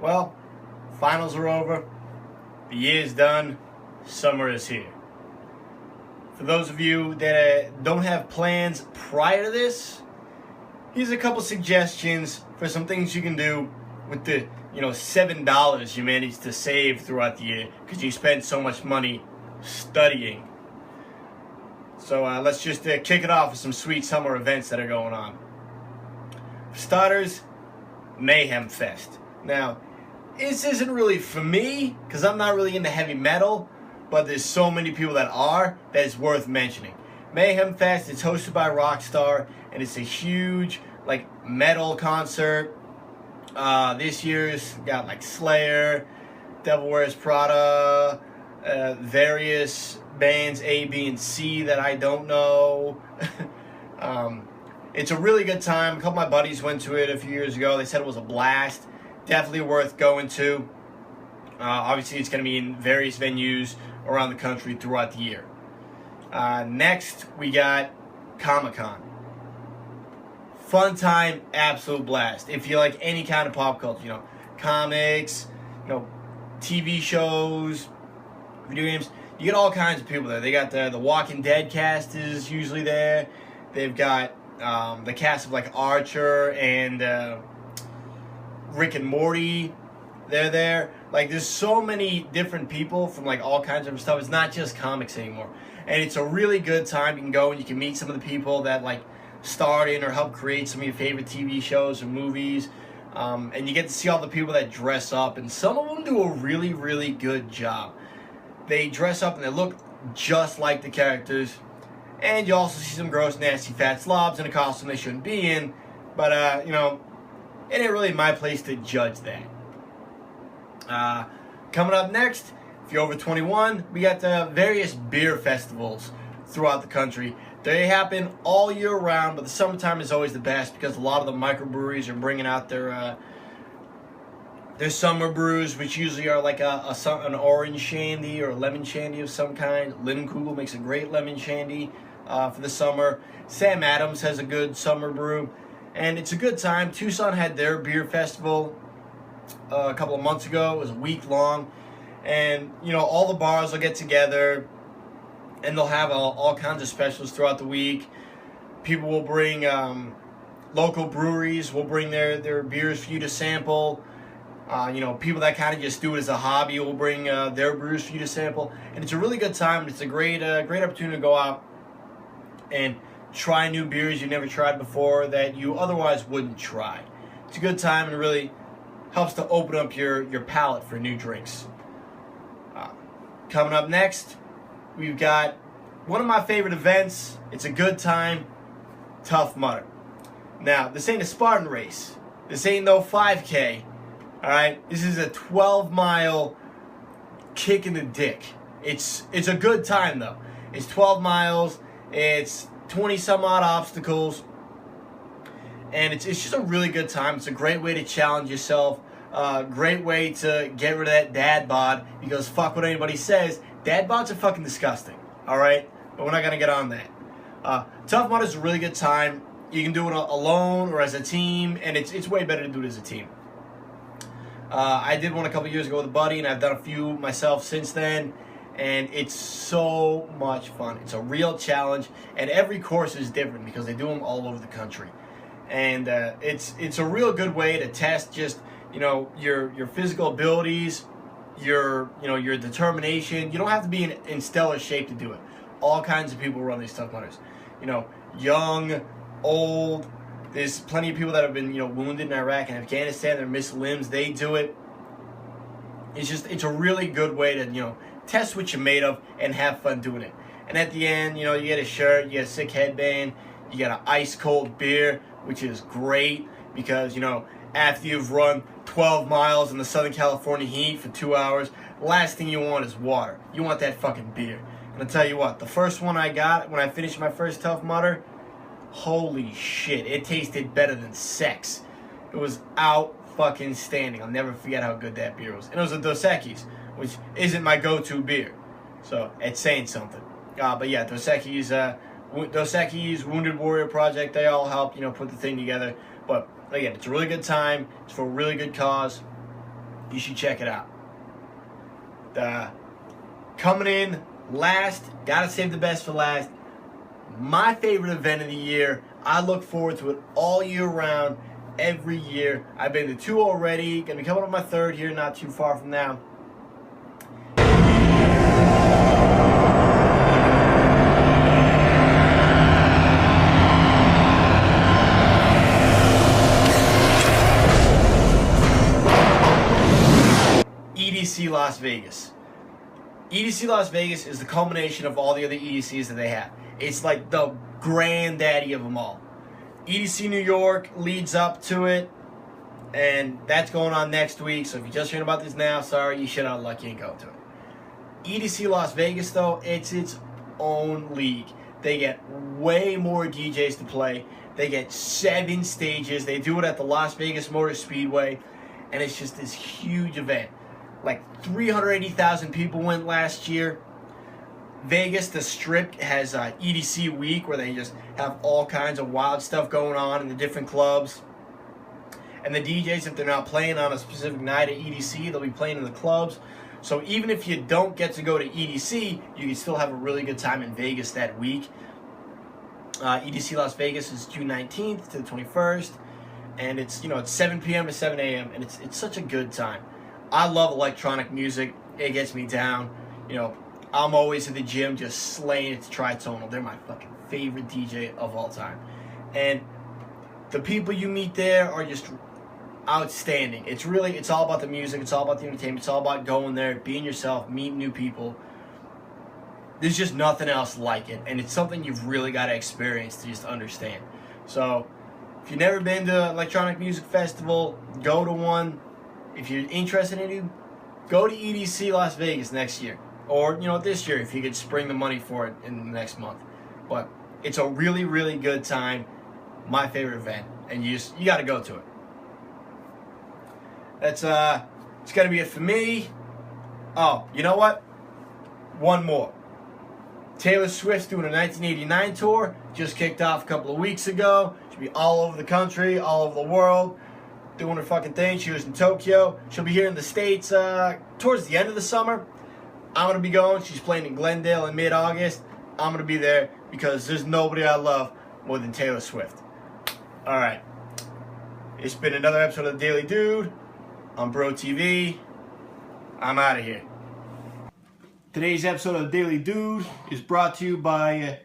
Well, finals are over. The year's done. Summer is here. For those of you that don't have plans prior to this, here's a couple suggestions for some things you can do with the $7 you managed to save throughout the year because you spent so much money studying. So let's just kick it off with some sweet summer events that are going on. For starters, Mayhem Fest. Now, this isn't really for me because I'm not really into heavy metal, but there's so many people that are that it's worth mentioning. Mayhem Fest is hosted by Rockstar, and it's a huge metal concert. This year's got Slayer, Devil Wears Prada, various bands A, B, and C that I don't know. It's a really good time. A couple of my buddies went to it a few years ago. They said it was a blast. Definitely worth going to. Obviously, it's going to be in various venues around the country throughout the year. Next, we got Comic-Con. Fun time, absolute blast. If you like any kind of pop culture, comics, TV shows, video games, you get all kinds of people there. They got the Walking Dead cast is usually there. They've got the cast of Archer and Rick and Morty. They're there. There's so many different people from all kinds of stuff. It's not just comics anymore. And it's a really good time. You can go and you can meet some of the people that starred in or helped create some of your favorite TV shows or movies. And you get to see all the people that dress up. And some of them do a really, really good job. They dress up and they look just like the characters. And you also see some gross, nasty, fat slobs in a costume they shouldn't be in. But, it ain't really my place to judge that. Coming up next, if you're over 21, we got the various beer festivals throughout the country. They happen all year round, but the summertime is always the best because a lot of the microbreweries are bringing out their summer brews, which usually are an orange shandy or a lemon shandy of some kind. Lindkugel makes a great lemon shandy for the summer. Sam Adams has a good summer brew, and it's a good time. Tucson had their beer festival a couple of months ago. It was a week long, and all the bars will get together and they'll have all kinds of specials throughout the week. People will bring local breweries will bring their beers for you to sample. People that kind of just do it as a hobby will bring their brews for you to sample, and it's a really good time. It's a great opportunity to go out and try new beers you've never tried before that you otherwise wouldn't try. It's a good time and really helps to open up your palate for new drinks. Coming up next, we've got one of my favorite events. It's a good time, Tough Mudder. Now, this ain't a Spartan race. This ain't no 5K. All right, this is a 12-mile kick in the dick. It's a good time though. It's 12 miles. It's 20 some odd obstacles. And it's just a really good time. It's a great way to challenge yourself. Great way to get rid of that dad bod, because fuck what anybody says, dad bods are fucking disgusting. All right, but we're not gonna get on that. Tough Mudder is a really good time. You can do it alone or as a team, and it's way better to do it as a team. I did one a couple years ago with a buddy, and I've done a few myself since then, and it's so much fun. It's a real challenge, and every course is different because they do them all over the country. And it's a real good way to test just your physical abilities, your determination. You don't have to be in stellar shape to do it. All kinds of people run these Tough Mudders. Young, old. There's plenty of people that have been wounded in Iraq and Afghanistan. They're missed limbs. They do it. It's a really good way to test what you're made of and have fun doing it. And at the end, you get a shirt, you get a sick headband, you get an ice cold beer, which is great because after you've run 12 miles in the Southern California heat for 2 hours, the last thing you want is water. You want that fucking beer. And I'll tell you what, the first one I got when I finished my first Tough Mudder, holy shit, it tasted better than sex. It was out fucking standing. I'll never forget how good that beer was. And it was a Dos Equis, which isn't my go-to beer. So it's saying something. But yeah, Dos Equis, Wounded Warrior Project, they all helped, put the thing together. But again, it's a really good time. It's for a really good cause. you should check it out. Coming in last, gotta save the best for last. My favorite event of the year. I look forward to it all year round, every year. I've been to 2 already. Gonna be coming up my 3rd here, not too far from now. EDC Las Vegas. EDC Las Vegas is the culmination of all the other EDCs that they have. It's like the granddaddy of them all. EDC New York leads up to it, and that's going on next week. So if you're just hearing about this now, sorry, you shit out of luck, you ain't going to it. EDC Las Vegas, though, it's its own league. They get way more DJs to play. They get 7 stages. They do it at the Las Vegas Motor Speedway, and it's just this huge event. Like 380,000 people went last year. Vegas, the Strip, has EDC Week where they just have all kinds of wild stuff going on in the different clubs. And the DJs, if they're not playing on a specific night at EDC, they'll be playing in the clubs. So even if you don't get to go to EDC, you can still have a really good time in Vegas that week. EDC Las Vegas is June 19th to the 21st. And it's 7 p.m. to 7 a.m. And it's such a good time. I love electronic music. It gets me down. I'm always at the gym just slaying it to Tritonal. They're my fucking favorite DJ of all time. And the people you meet there are just outstanding. It's all about the music. It's all about the entertainment. It's all about going there, being yourself, meeting new people. There's just nothing else like it. And it's something you've really got to experience to just understand. So if you've never been to an electronic music festival, go to one. If you're interested in it, go to EDC Las Vegas next year. Or, this year if you could spring the money for it in the next month. But it's a really, really good time. My favorite event. And you got to go to it. It's going to be it for me. Oh, you know what? One more. Taylor Swift's doing a 1989 tour. Just kicked off a couple of weeks ago. She'll be all over the country, all over the world, doing her fucking thing. She was in Tokyo. She'll be here in the States towards the end of the summer. I'm going to be going. She's playing in Glendale in mid-August. I'm going to be there because there's nobody I love more than Taylor Swift. All right. It's been another episode of The Daily Dude on Bro TV. I'm out of here. Today's episode of The Daily Dude is brought to you by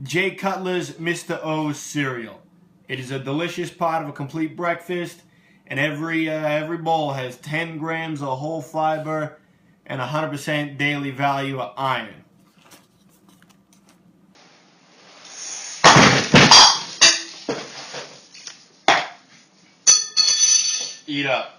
Jay Cutler's Mr. O's cereal. It is a delicious part of a complete breakfast, and every bowl has 10 grams of whole fiber and 100% daily value of iron. Eat up.